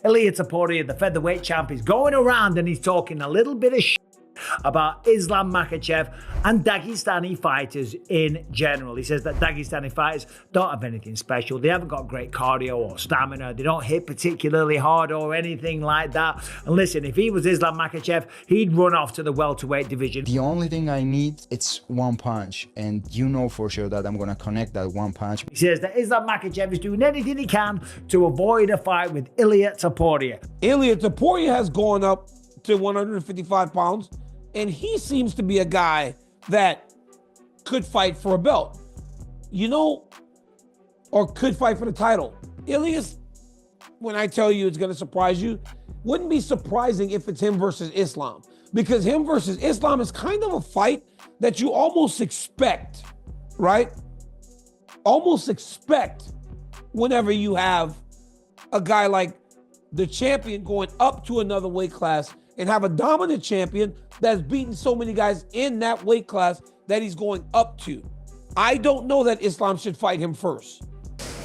ILIA Topuria, the featherweight champ, is going around and he's talking a little bit of about Islam Makhachev and Dagestani fighters in general. He says that Dagestani fighters don't have anything special. They haven't got great cardio or stamina. They don't hit particularly hard or anything like that. And listen, if he was Islam Makhachev, he'd run off to the welterweight division. The only thing I need, it's one punch. And you know for sure that I'm going to connect that one punch. He says that Islam Makhachev is doing anything he can to avoid a fight with ILIA Topuria. ILIA Topuria has gone up to 155 pounds. And he seems to be a guy that could fight for a belt, you know, or could fight for the title. Ilias, when I tell you it's going to surprise you, wouldn't be surprising if it's him versus Islam, because him versus Islam is kind of a fight that you almost expect, right? Almost expect whenever you have a guy like the champion going up to another weight class and have a dominant champion that's beaten so many guys in that weight class that he's going up to. I don't know that Islam should fight him first.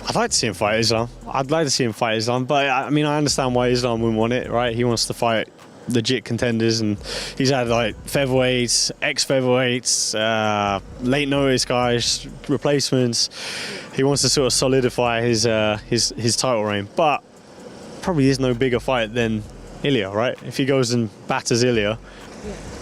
I'd like to see him fight Islam. I'd like to see him fight Islam, but I mean, I understand why Islam wouldn't want it, right? He wants to fight legit contenders, and he's had like featherweights, ex-featherweights, late notice guys, replacements. He wants to sort of solidify his title reign, but probably is no bigger fight than ILIA, right? If he goes and batters ILIA,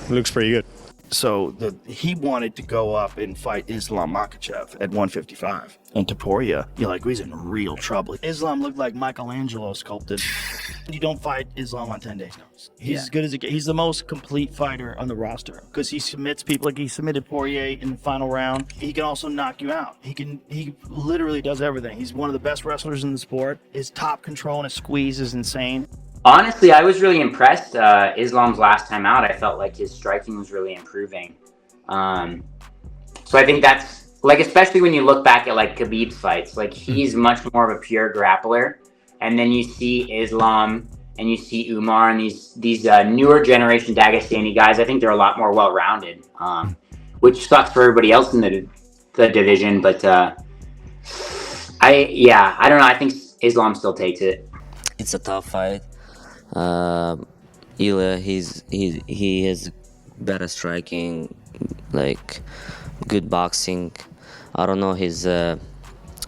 it looks pretty good. So he wanted to go up and fight Islam Makhachev at 155. And Topuria, you're like, he's in real trouble. Islam looked like Michelangelo sculpted. You don't fight Islam on 10 days notice. He's as good as it gets. He's the most complete fighter on the roster because he submits people. Like he submitted Poirier in the final round. He can also knock you out. He literally does everything. He's one of the best wrestlers in the sport. His top control and his squeeze is insane. Honestly, I was really impressed. Islam's last time out, I felt like his striking was really improving. So I think that's, like, especially when you look back at, like, Khabib's fights, like, he's much more of a pure grappler. And then you see Islam and you see Umar and these newer generation Dagestani guys. I think they're a lot more well-rounded, which sucks for everybody else in the division. But, I don't know. I think Islam still takes it. It's a tough fight. ILIA, he has better striking, like good boxing. I don't know his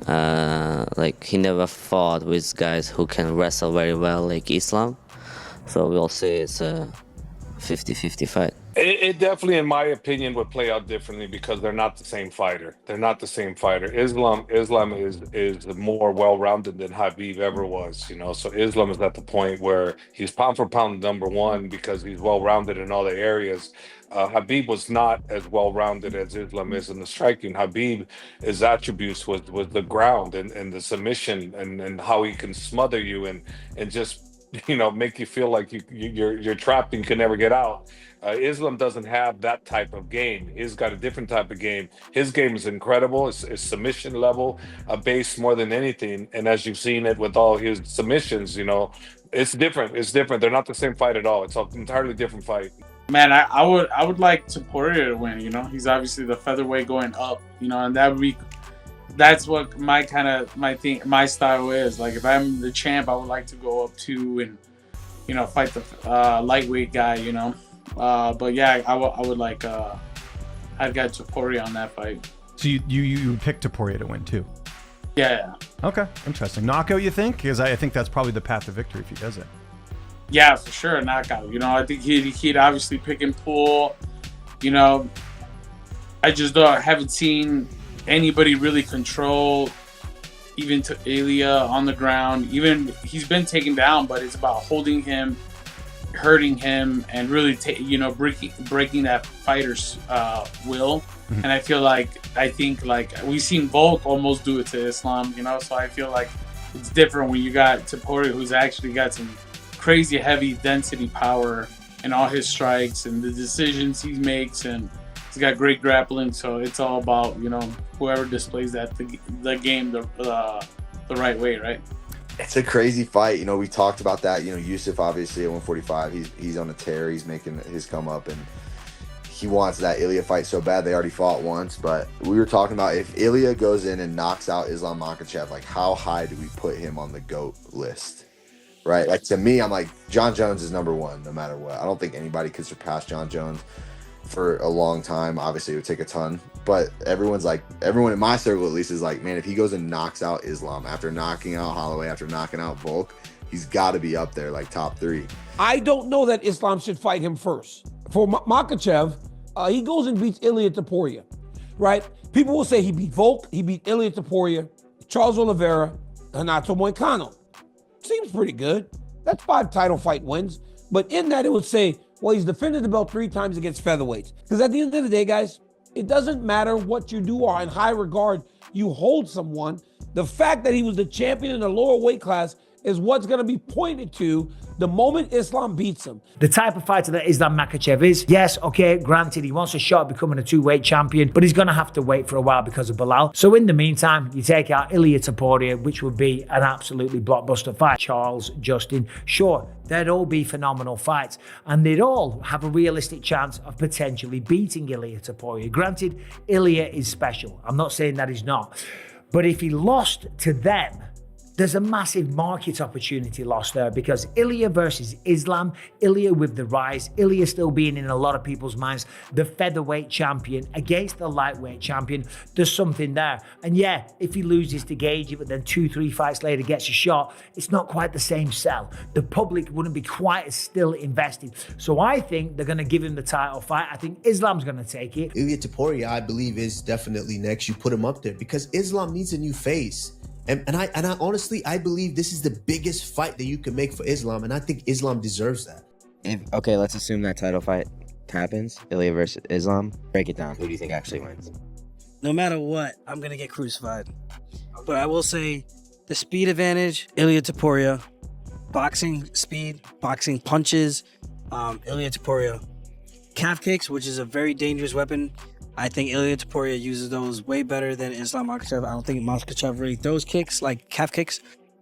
like he never fought with guys who can wrestle very well like Islam. So we'll say it's a 50-50 fight. It definitely, in my opinion, would play out differently because they're not the same fighter. They're not the same fighter. Islam is more well-rounded than Khabib ever was, you know. So Islam is at the point where he's pound for pound number one because he's well-rounded in all the areas. Khabib was not as well-rounded as Islam is in the striking. Khabib, his attributes was the ground and the submission and how he can smother you and just, you know, make you feel like you're trapped and you can never get out. Islam doesn't have that type of game. He's got a different type of game. His game is incredible. It's submission level based more than anything. And as you've seen it with all his submissions, you know, it's different. It's different. They're not the same fight at all. It's an entirely different fight. Man, I would like Topuria to win. You know, he's obviously the featherweight going up. You know, and that's what my style is. Like, if I'm the champ, I would like to go up to and, you know, fight the lightweight guy. You know. But yeah, I would like I'd got Topuria on that fight. So you would pick Topuria to win too? Yeah. Okay, interesting. Knockout, you think? Because I think that's probably the path to victory if he does it. Yeah, for sure, knockout. You know, I think he'd obviously pick and pull. You know, I just haven't seen anybody really control even to ILIA on the ground. Even he's been taken down, but it's about holding him, hurting him, and really breaking that fighter's will. Mm-hmm. And I think we've seen Volk almost do it to Islam, you know. So I feel like it's different when you got Topuria, who's actually got some crazy heavy density power in all his strikes and the decisions he makes, and he's got great grappling. So it's all about, you know, whoever displays the game the right way, right? It's a crazy fight. You know, we talked about that. You know, Yusuf obviously at 145, he's on a tear. He's making his come up, and he wants that ILIA fight so bad. They already fought once, but we were talking about if ILIA goes in and knocks out Islam Makhachev, like how high do we put him on the GOAT list? right? Like to me, I'm like, John Jones is number one no matter what. I don't think anybody could surpass John Jones for a long time. Obviously, it would take a ton, but everyone in my circle at least is like, man, if he goes and knocks out Islam after knocking out Holloway, after knocking out Volk, he's got to be up there like top 3. I don't know that Islam should fight him first. For Makhachev, he goes and beats ILIA Topuria, right? People will say he beat Volk, he beat ILIA Topuria, Charles Oliveira, Renato Moicano. Seems pretty good. That's 5 title fight wins. But in that, it would say, well, he's defended the belt 3 times against featherweights. Because at the end of the day, guys, it doesn't matter what you do or in high regard you hold someone. The fact that he was the champion in the lower weight class is what's going to be pointed to the moment Islam beats him. The type of fighter that Islam Makhachev is, yes, okay, granted, he wants a shot at becoming a 2-weight champion, but he's going to have to wait for a while because of Bilal. So in the meantime, you take out ILIA Topuria, which would be an absolutely blockbuster fight. Charles, Justin, sure, they'd all be phenomenal fights, and they'd all have a realistic chance of potentially beating ILIA Topuria. Granted, ILIA is special. I'm not saying that he's not. But if he lost to them, there's a massive market opportunity lost there because ILIA versus Islam, ILIA with the rise, ILIA still being in a lot of people's minds, the featherweight champion against the lightweight champion, there's something there. And yeah, if he loses to Gage, but then 2-3 fights later gets a shot, it's not quite the same sell. The public wouldn't be quite as still invested. So I think they're going to give him the title fight. I think Islam's going to take it. ILIA Topuria, I believe, is definitely next. You put him up there because Islam needs a new face. And I honestly, I believe this is the biggest fight that you can make for Islam, and I think Islam deserves that. Okay, let's assume that title fight happens, ILIA versus Islam. Break it down. Who do you think actually wins? No matter what, I'm going to get crucified. But I will say the speed advantage, ILIA Topuria. Boxing speed, boxing punches, ILIA Topuria. Calf kicks, which is a very dangerous weapon. I think ILIA Topuria uses those way better than Islam Makhachev. I don't think Makhachev really throws kicks like calf kicks.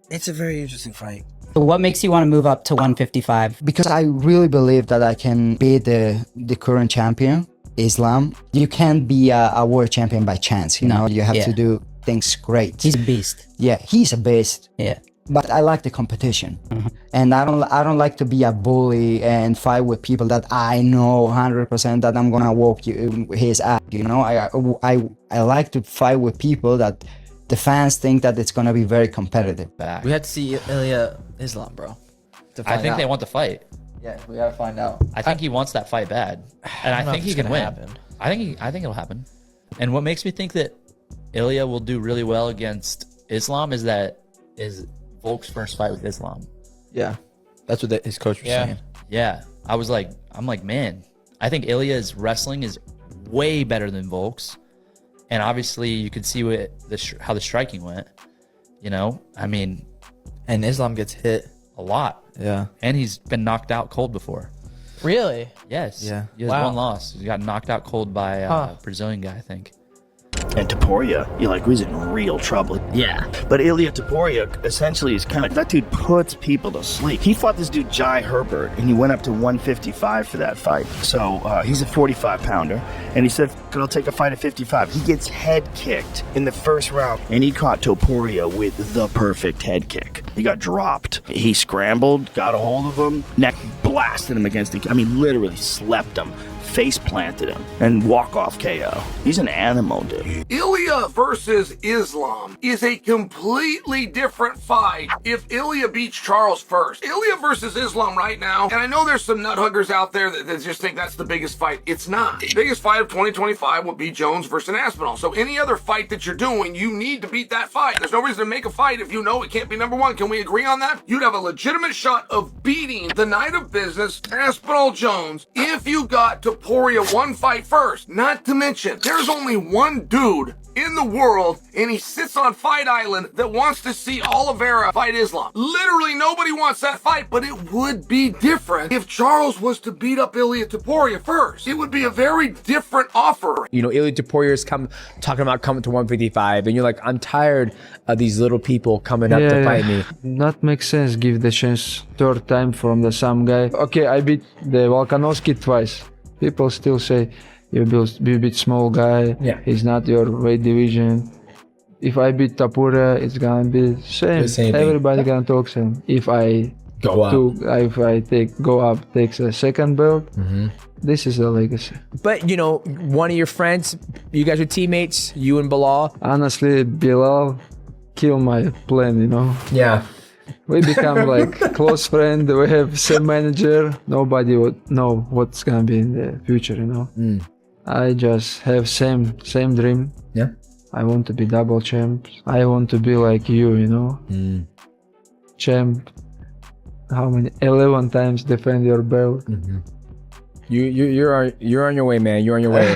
It's a very interesting fight. What makes you want to move up to 155? Because I really believe that I can beat the current champion, Islam. You can't be a world champion by chance, you know? You have to do things great. He's a beast. Yeah, he's a beast. Yeah. But I like the competition, and I don't like to be a bully and fight with people that I know 100% that I'm gonna whoop his ass. You know, I like to fight with people that the fans think that it's gonna be very competitive. We had to see ILIA Islam, bro. I think they want the fight. Yeah, we gotta find out. I think he wants that fight bad, and I think he can win. I think it'll happen. And what makes me think that ILIA will do really well against Islam is Volk's first fight with Islam. Yeah, that's what his coach was saying. Yeah, I'm like, man, I think ILIA's wrestling is way better than Volk's, and obviously you could see how the striking went. You know, I mean, and Islam gets hit a lot. Yeah, and he's been knocked out cold before. Really? Yes. Yeah. He has one loss. He got knocked out cold by a Brazilian guy, I think. And Topuria, you're like, he's in real trouble. Yeah. But ILIA Topuria essentially is kind of, that dude puts people to sleep. He fought this dude, Jai Herbert, and he went up to 155 for that fight. So he's a 45-pounder, and he said, I'll take a fight at 55. He gets head kicked in the first round, and he caught Topuria with the perfect head kick. He got dropped. He scrambled, got a hold of him, neck blasted him against the, literally slept him. Face planted him and walk-off KO. He's an animal, dude. ILIA versus Islam is a completely different fight if ILIA beats Charles first. ILIA versus Islam right now, and I know there's some nut huggers out there that just think that's the biggest fight. It's not. The biggest fight of 2025 will be Jones versus Aspinall. So any other fight that you're doing, you need to beat that fight. There's no reason to make a fight if you know it can't be number one. Can we agree on that? You'd have a legitimate shot of beating the Knight of Business, Aspinall Jones, if you got to Topuria one fight first. Not to mention, there's only one dude in the world, and he sits on Fight Island, that wants to see Oliveira fight Islam. Literally nobody wants that fight, but it would be different if Charles was to beat up ILIA Topuria first. It would be a very different offer. You know, ILIA Topuria is talking about coming to 155, and you're like, I'm tired of these little people coming up to fight me. That makes sense. Give the chance third time from the same guy. Okay, I beat the Volkanovski twice. People still say, you beat small guy, he's not your weight division. If I beat Topuria, it's gonna be the same. Everybody gonna talk same. If I Go up. If I go up, takes a second belt. This is a legacy. But you know, one of your friends, you guys are teammates, you and Bilal. Honestly, Bilal killed my plan, you know. Yeah. We become like close friend. We have same manager. Nobody would know what's gonna be in the future, you know. I just have same dream. Yeah. I want to be double champ. I want to be like you know. Champ. How many? 11 times defend your belt. You're on your way, man. You're on your way.